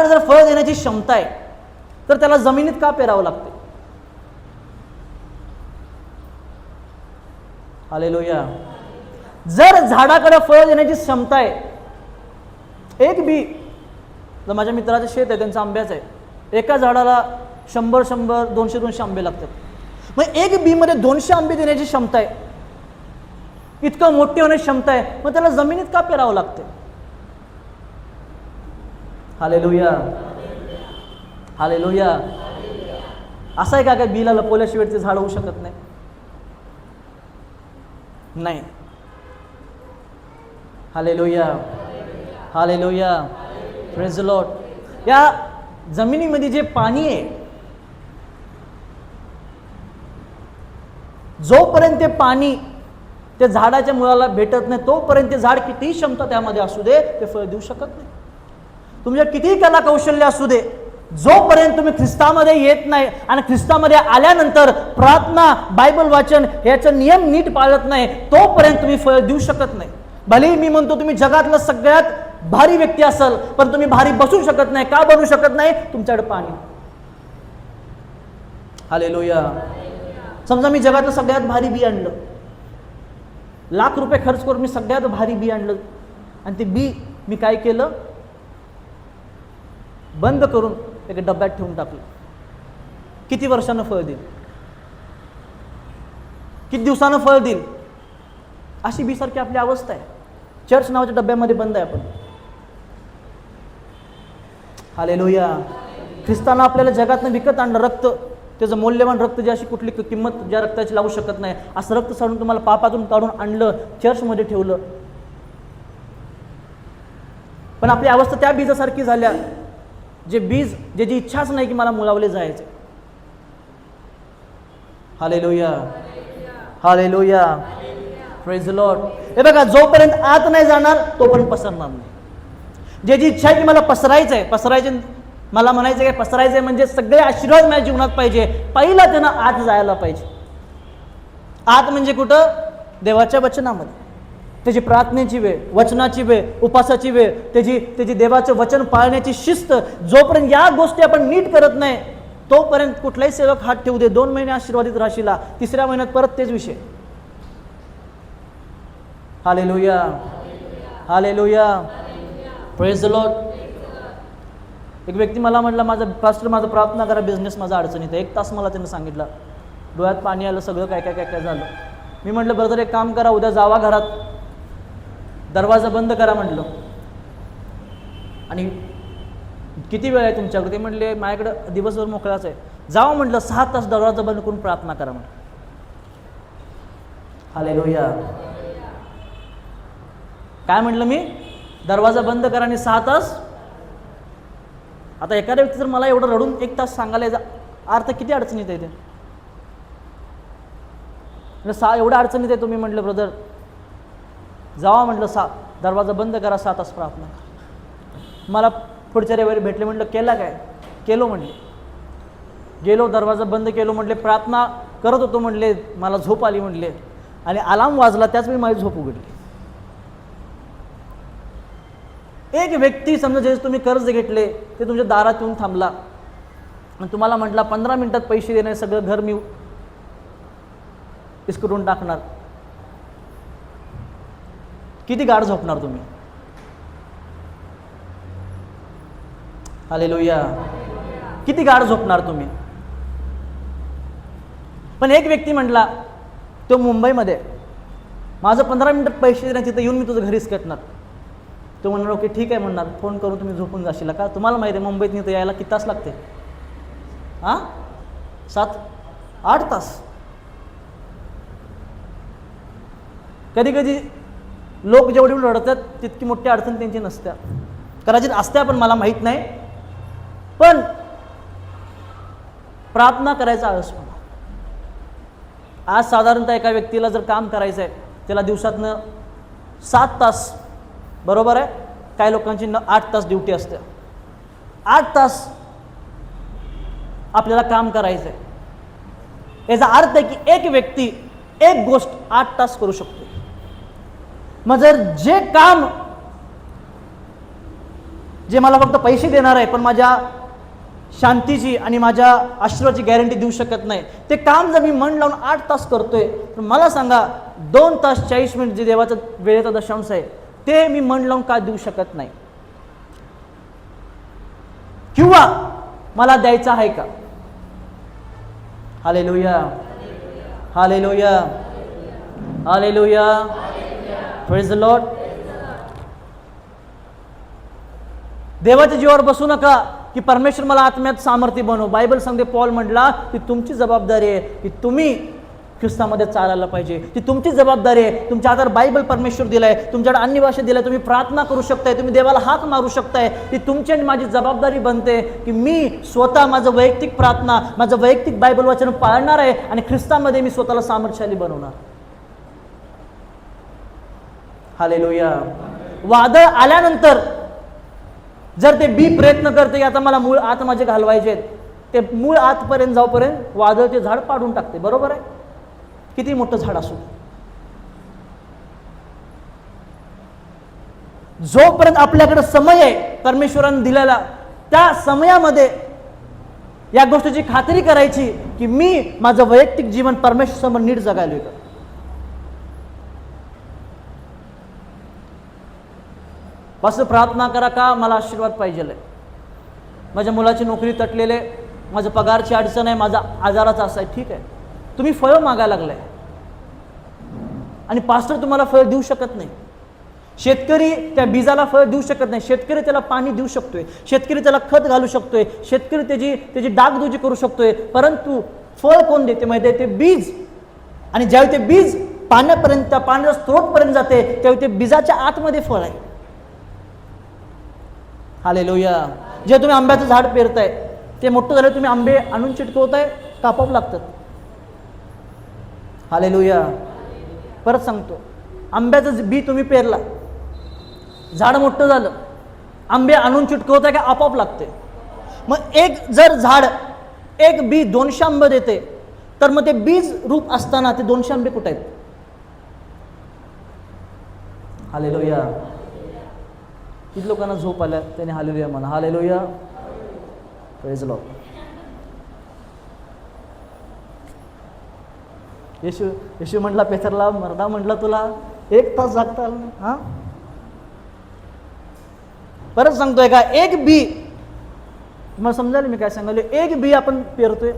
झाडाकडे जर फळ देण्याची क्षमता आहे तर त्याला जमिनीत का पेरावं लागते? हालेलुया. जर झाडाकडे फळ देण्याची क्षमता आहे, एक बी, जर माझ्या मित्राचं शेत आहे, त्यांचं आंब्याचं आहे, एका झाडाला 100 200 आंबे लागतात. मग एक बी मध्ये 200 आंबे देण्याची क्षमता आहे, इतकं मोठी होण्याची क्षमता आहे, मग त्याला जमिनीत का पेरावं लागते? हालेलुया. हालेलुया. असं आहे का काय बीला लपवल्याशिवाय ते झाड होऊ शकत नाही? नाही. Hallelujah. Hallelujah. Praise the Lord. या जमिनीमध्ये जे पाणी आहे, जोपर्यंत ते पाणी त्या झाडाच्या मुळाला भेटत नाही तोपर्यंत ते झाड कितीही क्षमता त्यामध्ये असू दे, ते फळ देऊ शकत नाही. तुमच्या कितीही कला कौशल्य असू दे, जोपर्यंत तुम्ही ख्रिस्तामध्ये येत नाही आणि ख्रिस्तामध्ये आल्यानंतर प्रार्थना, बायबल वाचन याचा नियम नीट पाळत नाही, तोपर्यंत तुम्ही फळ देऊ शकत नाही. भलेही मी म्हणतो तुम्ही जगातलं सगळ्यात भारी व्यक्ती असाल, पण तुम्ही भारी बसू शकत नाही. का बनू शकत नाही? तुमच्याकडे पाणी. हालेलुया. समजा मी जगातलं सगळ्यात भारी बी आणलं, लाख रुपये खर्च करून मी सगळ्यात भारी बी आणलं, आणि ते बी मी काय केलं, बंद करून एका डब्यात ठेवून टाकलं. किती वर्षानं फळ देईल? किती दिवसानं फळ देईल? अशी बी सारखी आपली अवस्था आहे. चर्च नावाच्या डब्यामध्ये बंद आहे आपण. हालेलुया. ख्रिस्तानं आपल्याला जगातनं विकत आणलं रक्त, त्याचं मौल्यवान रक्त, जे अशी कुठली किंमत ज्या रक्ताची लावू शकत नाही, असं रक्त साडून तुम्हाला पापातून काढून आणलं, चर्चमध्ये ठेवलं. पण आपली अवस्था त्या बीजासारखी झाल्या, जे बीज ज्याची इच्छाच नाही की मला मुलावले जायचे. Hallelujah. Hallelujah. Praise the Lord. हे बघा, जोपर्यंत आत नाही जाणार तोपर्यंत पसरणार नाही. ज्याची इच्छा आहे की मला पसरायचंय, मला म्हणायचं काय, पसरायचंय म्हणजे सगळे आशीर्वाद माझ्या जीवनात पाहिजे, पहिला त्यानं आत जायला पाहिजे. आत म्हणजे कुठं? देवाच्या वचनामध्ये. त्याची प्रार्थनेची वेळ, वचनाची वेळ, उपासाची वेळ, त्याची देवाचं वचन पाळण्याची शिस्त. जोपर्यंत या गोष्टी आपण नीट करत नाही तोपर्यंत कुठलाही सेवक हात ठेवू दे, 2 महिने आशीर्वादित राशीला, 3ऱ्या महिन्यात परत तेच विषय. Hallelujah. Hallelujah. Praise the Lord. एक व्यक्ती मला म्हटला, माझं प्रार्थना करा, बिझनेस माझा अडचणीत आहे. 1 तास मला त्यानं सांगितलं, डोळ्यात पाणी आलं, सगळं काय काय काय काय झालं. मी म्हटलं, ब्रदर एक काम करा, उद्या जावा घरात, दरवाजा बंद करा म्हटलं, आणि किती वेळ आहे तुमच्याकडे? ते म्हटले, माझ्याकडे दिवसभर मोकळाच आहे. जावं म्हटलं, 6 तास दरवाजा बंद करून प्रार्थना करा म्हटलं. हालेलुया. काय म्हटलं मी? दरवाजा बंद करा आणि 6 तास. आता एखाद्या व्यक्ती जर मला एवढं रडून 1 तास सांगायला अर्थ किती अडचणीत आहे ते. एवढ्या अडचणीत आहे तुम्ही म्हटलं, ब्रदर जावा म्हटलं, दरवाजा बंद करा, 6 तास प्रार्थना करा. मला पुढच्या रविवारी भेटले, म्हटलं केला काय? केलो म्हटले. गेलो, दरवाजा बंद केलो म्हटले, प्रार्थना करत होतो म्हटले, मला झोप आली म्हटले, आणि अलार्म वाजला त्याच वेळी माझी झोप उघडली. एक व्यक्ती समजा, जे तुम्ही कर्ज घेतले ते तुमच्या दारात येऊन थांबला आणि तुम्हाला म्हटला 15 मिनिटात पैसे देणे, सगळं घर मी विस्कटून टाकणार. किती गाढ झोपणार तुम्ही? हालेलुया. किती गाढ झोपणार तुम्ही? पण एक व्यक्ती म्हटला, तो मुंबईमध्ये, माझं 15 मिनिटात पैसे देण्याची, तिथं येऊन मी तुझं घरी विस्कटणार. तो म्हणणार, ओके ठीक आहे म्हणणार, फोन करून तुम्ही झोपून जाशील का? तुम्हाला माहिती आहे मुंबईत नाही तर यायला किती तास लागते? 7-8 तास. कधी कधी लोक जेवढे रडतात तितकी मोठी अडचण त्यांची नसत्या, कदाचित असत्या पण मला माहीत नाही. पण प्रार्थना करायचा आळसपणा. आज साधारणतः एका व्यक्तीला जर काम करायचं आहे, त्याला दिवसातनं 7 तास, बरोबर आहे, काही लोकांची 8 तास ड्युटी असते, 8 तास आपल्याला काम करायचं आहे. याचा अर्थ आहे की एक व्यक्ती एक गोष्ट 8 तास करू शकतो. मग जर जे काम जे मला फक्त पैसे देणार आहे पण माझ्या शांतीची आणि माझ्या आशीर्वादाची गॅरंटी देऊ शकत नाही, ते काम जर मी मन लावून 8 तास करतोय तर मला सांगा 2 तास 40 मिनिट जे देवाचा वेळेचा दशांश आहे ते मी मन लावून का देऊ शकत नाही? किंवा मला द्यायचं आहे का? Hallelujah, hallelujah, hallelujah, praise the Lord. देवाच्या जीवावर बसू नका की परमेश्वर मला आत्म्यात सामर्थ्य बनव. बायबल सांगते, पॉल म्हटला की तुमची जबाबदारी आहे की तुम्ही ख्रिस्तामध्ये चालायला पाहिजे. ती तुमची जबाबदारी आहे. तुमच्या हातात बायबल परमेश्वर दिलाय, तुमच्याकडे अन्य भाषा दिलाय, तुम्ही प्रार्थना करू शकताय, तुम्ही देवाला हाक मारू शकताय. ती तुमची आणि माझी जबाबदारी बनते की मी स्वतः माझं वैयक्तिक प्रार्थना, माझं वैयक्तिक बायबल वाचन पाळणार आहे आणि ख्रिस्तामध्ये मी स्वतःला सामर्थ्यशाली बनवणार. हालेलुया. वादळ आल्यानंतर जर ते बी प्रयत्न करते की आता मला मूळ आत माझे घालवायचे, ते मूळ आतपर्यंत जाऊपर्यंत वादळ ते झाड पाडून टाकते. बरोबर आहे? किती मोठं झाड असो, जोपर्यंत आपल्याकडे समय आहे परमेश्वराने दिलेला, त्या समयामध्ये या गोष्टीची खात्री करायची की मी माझं वैयक्तिक जीवन परमेश्वरासमोर नीट जगायलोय का. बस प्रार्थना करा का मला आशीर्वाद पाहिजे, माझ्या मुलाची नोकरी तटलेले, माझं पगारची अडचण आहे, माझा आजाराचा असा आहे. ठीक आहे, तुम्ही फळ मागायला लागलाय आणि पास्टर तुम्हाला फळ देऊ शकत नाही. शेतकरी त्या बीजाला फळ देऊ शकत नाही. शेतकरी त्याला पाणी देऊ शकतोय, शेतकरी त्याला खत घालू शकतोय, शेतकरी त्याची डागडुजी करू शकतोय, परंतु फळ कोण देते माहिती आहे? ते बीज. आणि ज्यावेळी ते बीज पाण्यापर्यंत, त्या पाण्याच्या स्त्रोतपर्यंत जाते त्यावेळी ते बीजाच्या आतमध्ये फळ आहे. हालेलुया. जे तुम्ही आंब्याचं झाड पेरताय ते मोठं झालं, तुम्ही आंबे आणून चिटकवताय, कापावं लागतात. हालेलुया. परत सांगतो, आंब्याचं बी तुम्ही पेरला, झाड मोठं झालं, आंबे आणून चिटकवताय का आपोआप लागते? मग एक जर झाड एक बी 200 आंबे देते तर मग ते बीज रूप असताना ते 200 आंबे कुठे आहेत? हालेलुया. किती लोकांना झोप आल्या त्याने हालेलुया म्हणा. Hallelujah, praise Lord. येशू म्हटला पेथरला, मरडा म्हटला तुला 1 तास जागता आलं नाही. हा, परत सांगतोय का, एक बी, तुम्हाला समजायला मी काय सांगायला, एक बी आपण पेरतोय,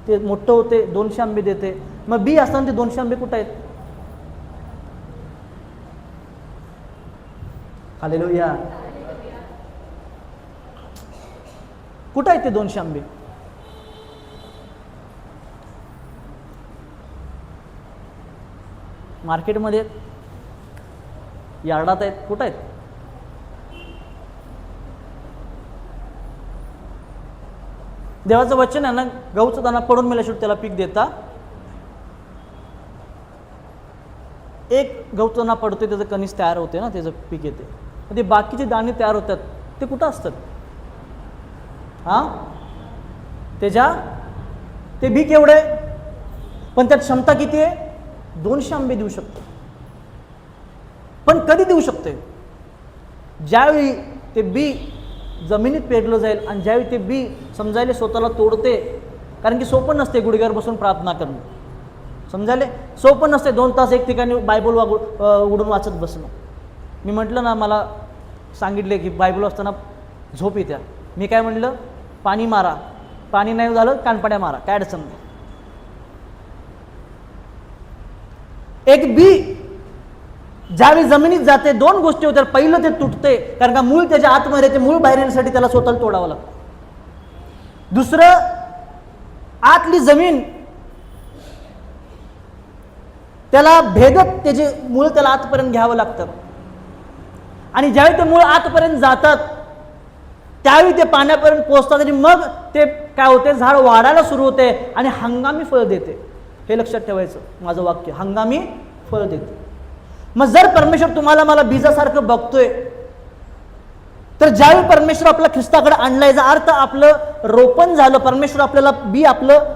ते मोठं होते, 200 आंबे देते. मग बी असताना ते 200 आंबे कुठे आहेत? हालेलुया. कुठं आहेत ते 200 आंबे? मार्केटमध्ये, यार्डात आहेत, कुठं आहेत? देवाचं वचन आहे ना, गहूचं दाणा पडून मेल्याशिवाय त्याला पीक देता. एक गहूचा दाणा पडतोय, त्याचं कणीस तयार होते ना, त्याचं पीक येते. ते बाकीचे दाणे तयार होतात ते कुठं असतात? हा, ते बी केवढे, पण त्यात क्षमता किती आहे? 200 आंबे देऊ शकतो. पण कधी देऊ शकते? ज्यावेळी ते बी जमिनीत पेरलं जाईल आणि ज्यावेळी ते बी समजायला स्वतःला तोडते. कारण की सोपं नसते गुडघ्यावर बसून प्रार्थना करणं, समजायले सोपं नसते 2 तास एक ठिकाणी बायबल उडून वाचत बसणं. मी म्हटलं ना, मला सांगितले की बायबल वाचताना झोप येत्या. मी काय म्हटलं, पाणी मारा, पाणी नाही झालं कानपाड्या मारा, काय अडचण नाही. एक बी ज्यावेळी जमिनीत जाते 2 गोष्टी होत्या. पहिलं ते तुटते, कारण का मूळ त्याच्या आतमध्ये, ते मूळ बाहेर येण्यासाठी त्याला स्वतःला तोडावं लागतं. दुसरं, आतली जमीन त्याला भेदत त्याचे मूळ त्याला आतपर्यंत घ्यावं लागतं. आणि ज्यावेळी ते मूळ आतपर्यंत जातात त्यावेळी ते पाण्यापर्यंत पोहोचतात आणि मग ते काय होते, झाड वाढायला सुरू होते आणि हंगामी फळ देते. हे लक्षात ठेवायचं माझं वाक्य, हंगामी फळ देते. मग जर परमेश्वर तुम्हाला मला बीजासारखं बघतोय, तर ज्यावेळी परमेश्वर आपला ख्रिस्ताकडे आणलाय, याचा अर्थ आपलं रोपण झालं. परमेश्वर आपल्याला बी, आपलं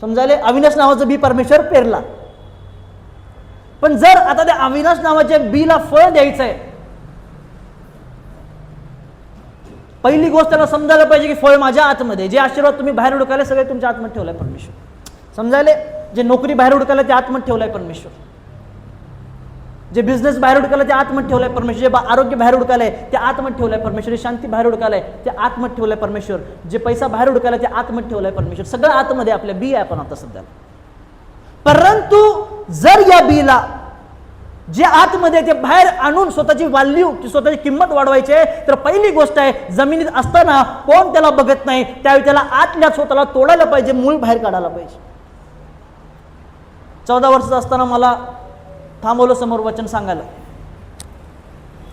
समजायले अविनाश नावाचं बी परमेश्वर पेरला. पण जर आता त्या अविनाश नावाच्या बीला फळ द्यायचंय, पहिली गोष्ट त्याला समजायला पाहिजे की फळ माझ्या आतमध्ये. जे आशीर्वाद तुम्ही बाहेर हुडकायले सगळे तुमच्या आतमध्ये ठेवलाय परमेश्वर. समजायले? जे नोकरी बाहेर हुडकायला ते आतमध्ये ठेवलाय परमेश्वर. जे बिझनेस बाहेर हुडकायला ते आतमध्ये ठेवलाय परमेश्वर. जे आरोग्य बाहेर हुडकायलंय ते आतमध्ये ठेवलाय परमेश्वर. शांती बाहेर हुडकायलंय ते आतमध्ये ठेवलाय परमेश्वर. जे पैसा बाहेर हुडकायला ते आतमध्ये ठेवलाय परमेश्वर. सगळं आतमध्ये आपल्या बी आहे आपण आता सध्या. परंतु जर या बीला जे आतमध्ये ते बाहेर आणून स्वतःची व्हॅल्यू, स्वतःची किंमत वाढवायची आहे, तर पहिली गोष्ट आहे, जमिनीत असताना कोण त्याला बघत नाही त्यावेळी त्याला आतल्या स्वतःला तोडायला पाहिजे, मूळ बाहेर काढायला पाहिजे. 14 वर्षाचा असताना मला थांबवलं समोर वचन सांगायला.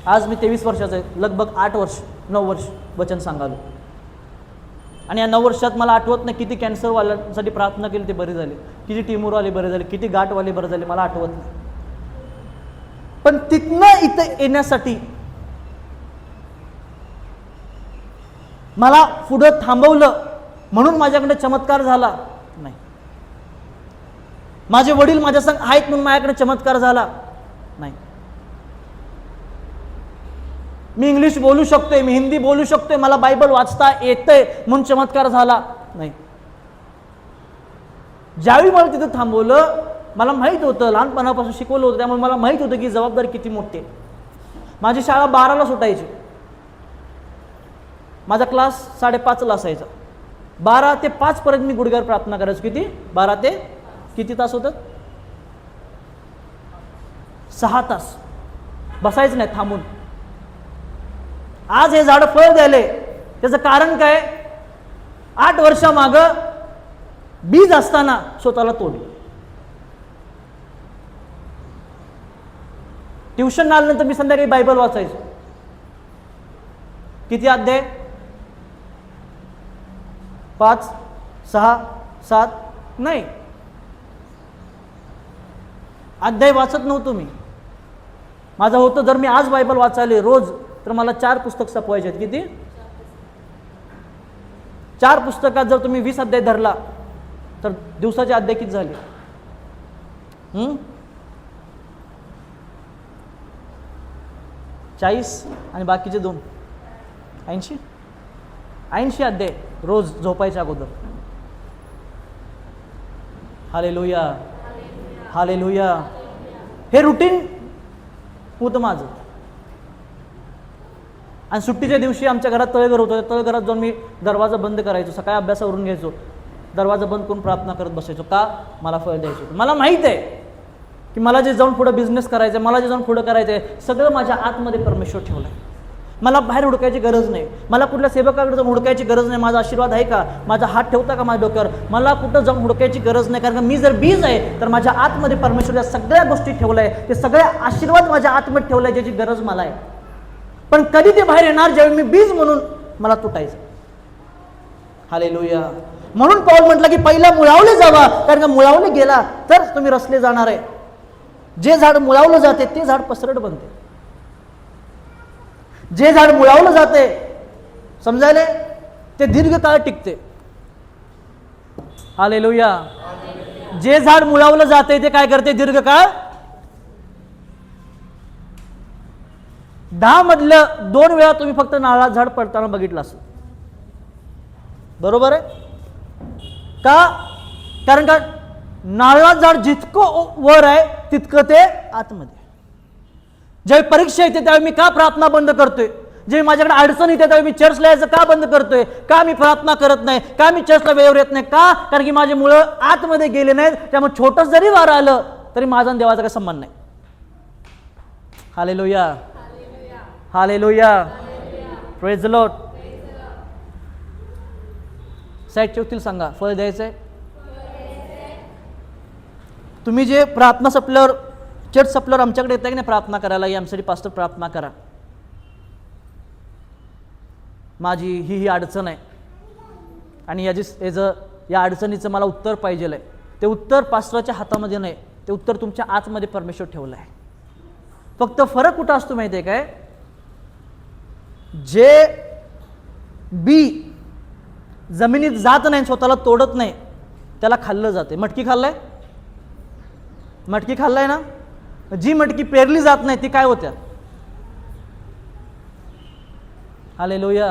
आज मी 23 वर्षाचा आहे. लगभग 9 वर्ष वचन सांगालो. आणि या 9 वर्षात मला आठवत नाही किती कॅन्सरवाल्यांसाठी प्रार्थना केली ते बरे झाले, किती टिमूरवाले बरे झाले, किती गाठवाले बरे झाले, मला आठवत नाही. पण तिथनं इथं येण्यासाठी मला पुढं थांबवलं म्हणून माझ्याकडे चमत्कार झाला नाही. माझे वडील माझ्या संग आहेत म्हणून माझ्याकडे चमत्कार झाला नाही. मी इंग्लिश बोलू शकतोय, मी हिंदी बोलू शकतोय, मला बायबल वाचता येतंय म्हणून चमत्कार झाला नाही. ज्यावेळी मला तिथं थांबवलं, मला माहित होतं, लहानपणापासून शिकवलं होतं, त्यामुळे मला माहित होतं की जबाबदारी किती मोठी आहे. माझी शाळा 12ला सुटायची, माझा क्लास 5:30ला असायचा. 12 ते 5 पर्यंत मी गुडघ्यावर प्रार्थना करायचो. किती? 12 ते किती तास होतात? 6 तास बसायचं नाही थांबून. आज हे झाड फळ द्यायले त्याचं कारण काय? 8 वर्षामागं बीज असताना स्वतःला तोडलं. ट्युशन आल्यानंतर मी संध्याकाळी बायबल वाचायचो. किती अध्याय? 5, 6, 7 नाही, अध्याय वाचत नव्हतो मी. माझं होतं, जर मी आज बायबल वाचायले रोज तर मला 4 पुस्तक संपवायचे आहेत. किती? 4 पुस्तकात जर तुम्ही 20 अध्याय धरला तर दिवसाचे अध्याय किती झाले? 40 आणि बाकीचे 2 80 अध्याय रोज झोपायच्या अगोदर. Hallelujah, hallelujah. हे रुटीन होतं माझं. आणि सुट्टीच्या दिवशी आमच्या घरात तळघर होतं. तळघरात जाऊन मी दरवाजा बंद करायचो. सकाळी अभ्यासावरून घ्यायचो, दरवाजा बंद करून प्रार्थना करत बसायचो. का? मला फळ द्यायचं. मला माहित आहे की मला जे जाऊन पुढे बिझनेस करायचं आहे, मला जे जाऊन पुढे करायचं आहे, सगळं माझ्या आतमध्ये परमेश्वर ठेवलं आहे. मला बाहेर हुडकायची गरज नाही. मला कुठल्या सेवकाकडे जाऊन हुडकायची गरज नाही. माझा आशीर्वाद आहे का? माझा हात ठेवता का माझ्या डोक्यावर? मला कुठं जाऊन हुडकायची गरज नाही. कारण मी जर बीज आहे तर माझ्या आतमध्ये परमेश्वर या सगळ्या गोष्टी ठेवल्या आहे. ते सगळे आशीर्वाद माझ्या आतमध्ये ठेवले आहे, ज्याची गरज मला आहे. पण कधी ते बाहेर येणार? ज्यावेळी मी बीज म्हणून मला तुटायचं. हालेलुया. म्हणून पाऊल म्हटलं की पहिला मुळावले जावा, कारण का मुळावले गेला तर तुम्ही रचले जाणार आहे. जे झाड मुळावलं जाते ते झाड पसरट बनते. जे झाड मुळावलं जाते, समजायले, ते दीर्घकाळ टिकते. हालेलुया. जे झाड मुळावलं जाते ते काय करते? दीर्घकाळ. 10 मधलं 2 वेळा तुम्ही फक्त नारळाचं झाड पडताना बघितलं असेल. बरोबर आहे का? कारण का नारळाचं झाड जितकं वर आहे तितकं ते आतमध्ये. ज्यावेळी परीक्षा येते त्यावेळी मी का प्रार्थना बंद करतोय? जे माझ्याकडे अडचण येते त्यावेळी मी चर्चला यायचं का बंद करतोय? का मी प्रार्थना करत नाही? का मी चर्चला वेळेवर येत नाही? का? कारण की माझे मुलं आतमध्ये गेले नाहीत. त्यामुळे छोटंच जरी वारं आलं तरी माझा आणि देवाचा काही संबंध नाही. Hallelujah, hallelujah, praise the Lord. साईडच्या व्यक्तीला सांगा, फळ द्यायचंय. तुम्ही जे प्रार्थना संपल्यावर, चर्च संपल्यावर आमच्याकडे येत आहे की नाही प्रार्थना करायला, या आमच्यासाठी पास्टर प्रार्थना करा, माझी ही अडचण आहे आणि या अडचणीचं मला उत्तर पाहिजे आहे. ते उत्तर पास्टरच्या हातामध्ये नाही, ते उत्तर तुमच्या आतमध्ये परमेश्वर ठेवलं आहे. फक्त फरक कुठं असतो माहिती आहे काय? जे बी जमिनीत जात नाही, स्वतःला तोडत नाही, त्याला खाल्लं जाते. मटकी खाल्लाय? मटकी खाल्लाय ना? जी मटकी पेरली जात नाही ती काय होत्या? हालेलुया.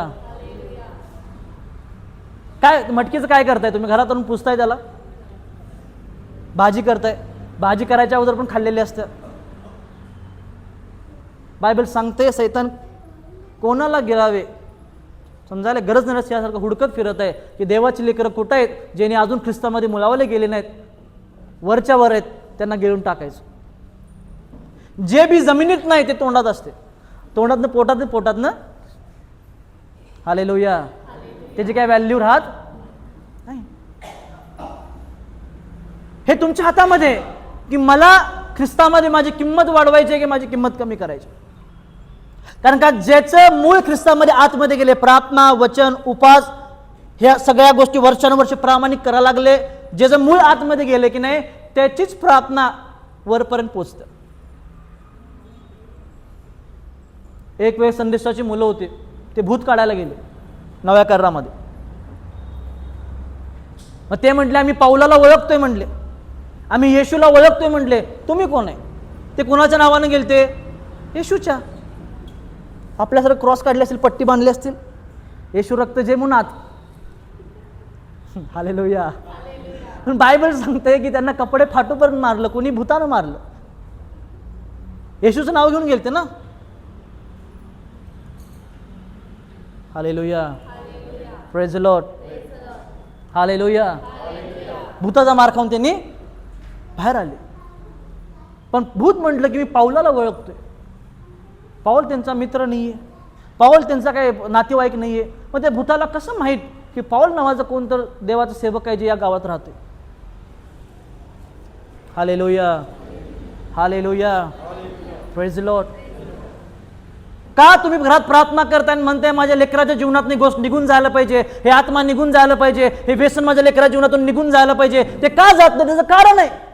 काय मटकीचं काय करताय तुम्ही? घरात आणून पुसताय त्याला, भाजी करताय, भाजी करायच्या अगोदर पण खाल्लेली असतं. बायबल सांगते सैतान कोणाला गिळावे समजायला गरज नाही यासारखं हुडकत फिरत आहे की देवाची लेकरं कुठं आहेत ज्यांनी अजून ख्रिस्तामध्ये मुलावले गेले नाहीत, वरच्या वर आहेत, त्यांना गिळून टाकायचं. जे बी जमिनीत नाही ते तोंडात असते, तोंडातनं पोटातनं हालेलुया, त्याची काय व्हॅल्यू राहत नाही. हे तुमच्या हातामध्ये की मला ख्रिस्तामध्ये माझी किंमत वाढवायची आहे की माझी किंमत कमी करायची. कारण का ज्याचं मूळ ख्रिस्तामध्ये आतमध्ये गेले, प्रार्थना, वचन, उपास, ह्या सगळ्या गोष्टी वर्षानुवर्ष प्रामाणिक करायला लागले, ज्याचं मूळ आतमध्ये गेले की नाही त्याचीच प्रार्थना वरपर्यंत पोचतं. एक वेळ संदेशाची मुलं होती, ते भूत काढायला गेले नव्या करारामध्ये. मग ते म्हटले आम्ही पाऊलाला ओळखतोय, म्हटले आम्ही येशूला ओळखतोय. म्हटले तुम्ही कोण आहे? ते कुणाच्या नावाने गेलते? येशूच्या. आपल्यासारखं क्रॉस काढले असतील, पट्टी बांधली असतील, येशू रक्त जे मुनात. हालेलुया. पण बायबल सांगते की त्यांना कपडे फाटूपर्यंत मारलं, कोणी भूतानं मारलं. येशूचं नाव घेऊन गेलते ना. Hallelujah, praise the Lord. Hallelujah. भूताचा मार खाऊन त्यांनी बाहेर आले. पण भूत म्हटलं की मी पाऊलाला ओळखतोय. पाऊल त्यांचा मित्र नाहीये, पाऊल त्यांचा काही नातेवाईक नाहीये. मग त्या भूताला कसं माहीत की पाऊल नावाचा कोण तर देवाचा सेवक आहे जे या गावात राहते? Hallelujah, hallelujah, praise the Lord. का तुम्ही घरात प्रार्थना करताय आणि म्हणताय माझ्या लेकराच्या जीवनात गोष्ट निघून जायला पाहिजे, हे आत्मा निघून जायला पाहिजे, हे व्यसन माझ्या लेकराच्या जीवनातून निघून जायला पाहिजे, ते का जात नाही? त्याचं कारण आहे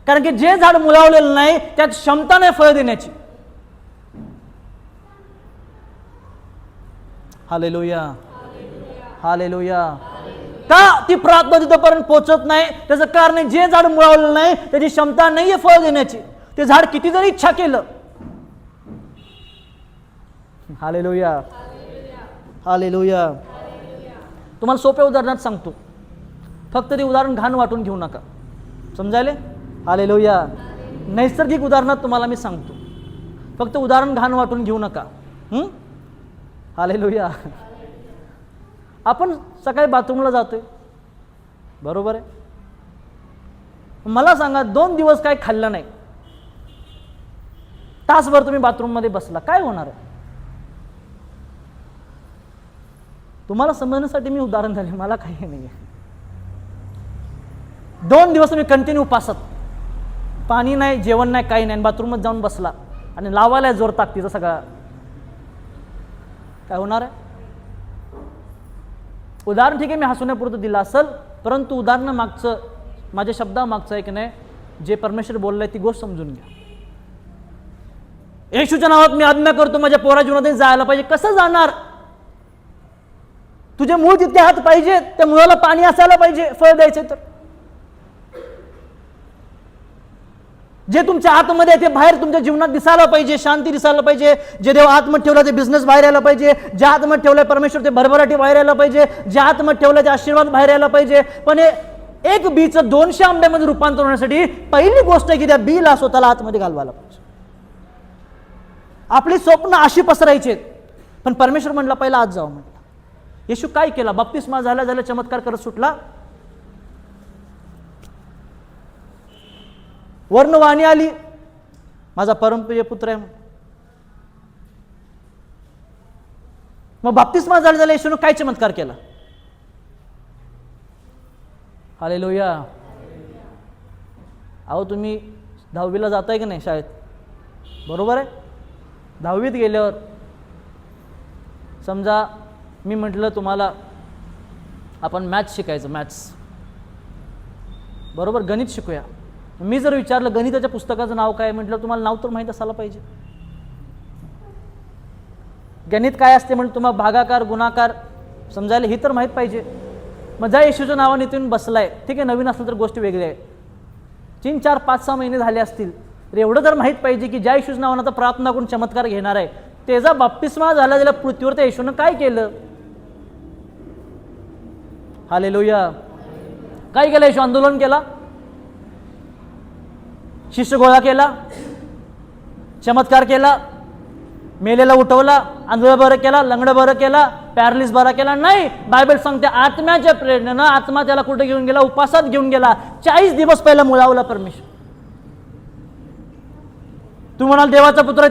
कारण की जे झाड मुलावलेलं नाही त्यात क्षमता नाही फळ देण्याची. Hallelujah, hallelujah. का ती प्रार्थना तिथपर्यंत पोहोचत नाही? त्याचं कारण आहे जे झाड मुलावलेलं नाही त्याची क्षमता नाहीये फळ देण्याची. ते झाड किती जरी इच्छा केलं. Hallelujah, hallelujah. तुम्हाला सोप्या उदाहरणात सांगतो, फक्त ते उदाहरण घाण वाटून घेऊ नका, समजायले? हालेलुया. नैसर्गिक उदाहरणात तुम्हाला मी सांगतो, फक्त उदाहरण घाण वाटून घेऊ नका. हालेलुया. आपण सकाळी बाथरूमला जातोय, बरोबर आहे? मला सांगा 2 दिवस काय खाल्लं नाही, तासभर तुम्ही बाथरूम मध्ये बसला, काय होणार आहे? तुम्हाला समजण्यासाठी मी उदाहरण झाले, मला काही नाही. 2 दिवस तुम्ही कंटिन्यू उपासात, पाणी नाही, जेवण नाही, काही नाही, बाथरूम मध्ये जाऊन बसला आणि लावायला जोर ताकदीचा सगळा, काय होणार आहे? उदाहरण ठीक आहे मी हसवण्यापुरतं दिलं असेल, परंतु उदाहरण मागचं, माझ्या शब्दामागचं आहे की नाही, जे परमेश्वर बोललाय ती गोष्ट समजून घ्या. येशूच्या नावात मी आज्ञा करतो माझ्या पोरा जीवनात जायला पाहिजे. कसं जाणार? तुझे मूळ जिथे हात पाहिजे त्या मुळाला पाणी असायला पाहिजे फळ द्यायचे तर. जे तुमच्या आतमध्ये आहे ते बाहेर तुमच्या जीवनात दिसायला पाहिजे, शांती दिसायला पाहिजे. जे देव आतमध्ये ठेवला ते बिझनेस बाहेर यायला पाहिजे, ज्या आतमध्ये ठेवलाय परमेश्वर ते भरभराटी बाहेर यायला पाहिजे, ज्या आतमध्ये ठेवलाय ते आशीर्वाद बाहेर यायला पाहिजे. पण एक बीचं 200 आंब्यामध्ये रूपांतर होण्यासाठी पहिली गोष्ट आहे की त्या बीला स्वतःला आतमध्ये घालवायला पाहिजे. आपली स्वप्न अशी पसरायची आहेत, पण परमेश्वर म्हणला पहिला आत जाऊ म्हटला. येशू काय केला? बाप्तिस्मा झाला चमत्कार करत सुटला, वर्ण वाणी आली, माझा परमप्रिय पुत्र आहे. मग बाप्तिस्मा झाला येशूने काय चमत्कार केला? हालेलुया. अहो तुम्ही 10वीला जाताय की नाही शाळेत, बरोबर आहे? 10वीत गेल्यावर समजा मी म्हटलं तुम्हाला आपण मॅथ्स शिकायचं, मॅथ्स, बरोबर, गणित शिकूया. मी जर विचारलं गणिताच्या पुस्तकाचं नाव काय, म्हटलं तुम्हाला नाव तर माहीत असायला पाहिजे. गणित काय असते म्हणजे तुम्हाला भागाकार, गुणाकार समजायला हे तर माहीत पाहिजे. मग ज्या येशूच्या नावाने तुम्ही बसलाय, ठीक आहे, नवीन असलं तर गोष्ट वेगळी आहे. 3, 4, 5, 6 महिने झाले असतील तर एवढं तर माहीत पाहिजे की ज्या येशूच्या नावानं प्रार्थना करून चमत्कार घेणार आहे त्याचा बाप्तिस्मा झाला, ज्याला पृथ्वीवर त्या येशूनं काय केलं? हालेलुया. काय केलं येशू? आंदोलन केला, शिष्य गोळा केला, चमत्कार केला, मेलेला उठवला, आंधळं बरं केला, लंगडं बरं केला, पॅरालिस बरा केला? नाही. बायबल सांगते आत्म्याच्या प्रेरणेनं आत्मा त्याला कुठे घेऊन गेला? उपासात घेऊन गेला. 40 दिवस पहिला मुळावला परमेश्वर. तू म्हणाल देवाचा पुत्र